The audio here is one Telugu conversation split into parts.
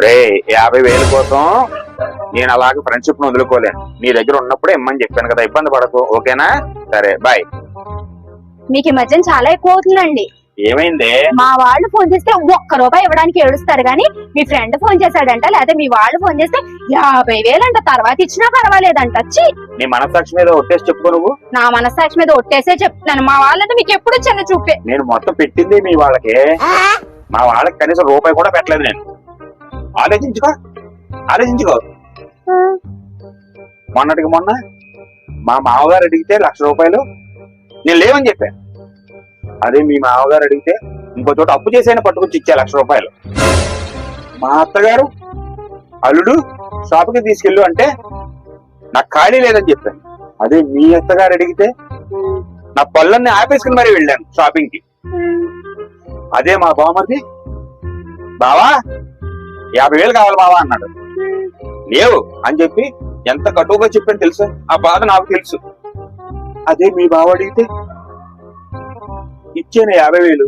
రే 50,000 కోసం నేను అలాగే ఫ్రెండ్షిప్ ను వదులుకోలేను. నీ దగ్గర ఉన్నప్పుడే ఇమ్మని చెప్పాను కదా, ఇబ్బంది పడకు. ఓకేనా? సరే బాయ్. మీకు ఈ మధ్యన చాలా ఎక్కువ అవుతుందండి. ఏమైంది? మా వాళ్ళు ఫోన్ చేస్తే ₹1 ఇవ్వడానికి ఏడుస్తారు గానీ మీ ఫ్రెండ్ ఫోన్ చేశాడంట, లేదా మీ వాళ్ళు ఫోన్ చేస్తే 50,000 అంట, తర్వాత ఇచ్చినా పర్వాలేదంట. వచ్చి నీ మనస్సాక్షి మీద ఒట్టేసి చెప్పుకో. నువ్వు నా మనస్సాక్షి మీద ఒట్టేసే చెప్తున్నాను. మా వాళ్ళంటే మీకు ఎప్పుడు చిన్న చూపే. నేను మొత్తం పెట్టింది మీ వాళ్ళకి. మా వాళ్ళకి కనీసం రూపాయి కూడా పెట్టలేదు నేను. ఆలోచించుకో. మొన్నటికి మొన్న మా మామగారు అడిగితే ₹1,00,000 నేను లేవని చెప్పాను. అదే మీ మామగారు అడిగితే ఇంకో చోట అప్పు చేసైనా పట్టుకొచ్చి ఇచ్చా ₹1,00,000. మా అత్తగారు అల్లుడు షాప్కి తీసుకెళ్ళు అంటే నాకు ఖాళీ లేదని చెప్పాను. అదే మీ అత్తగారు అడిగితే నా పళ్ళన్ని ఆపేసుకుని మరీ వెళ్ళాను షాపింగ్ కి. అదే మా బావమరిది బావా 50,000 కావాలి బావా అన్నాడు. లేవు అని చెప్పి ఎంత కటువుగా చెప్పాను తెలుసా? ఆ బాధ నాకు తెలుసు. అదే మీ బావ అడిగితే ఇచ్చాను 50,000.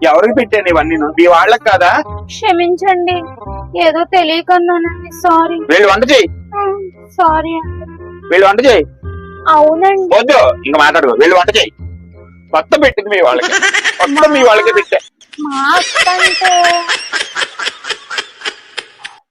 ఎవరికి పెట్టాను ఇవన్నీ? మీ వాళ్ళకి కాదా? క్షమించండి, ఏదో తెలియకన్నానండి. సారీ. వీళ్ళు వంట చేయి. సారీ. వీళ్ళు వంట చేయి. అవునండి. వద్దు ఇంకా మాట్లాడుకో. వీళ్ళు వంట చేయి. కొత్త పెట్టింది మీ వాళ్ళకి, కొత్త మీ వాళ్ళకి పెట్టా. మా అత్త అంటే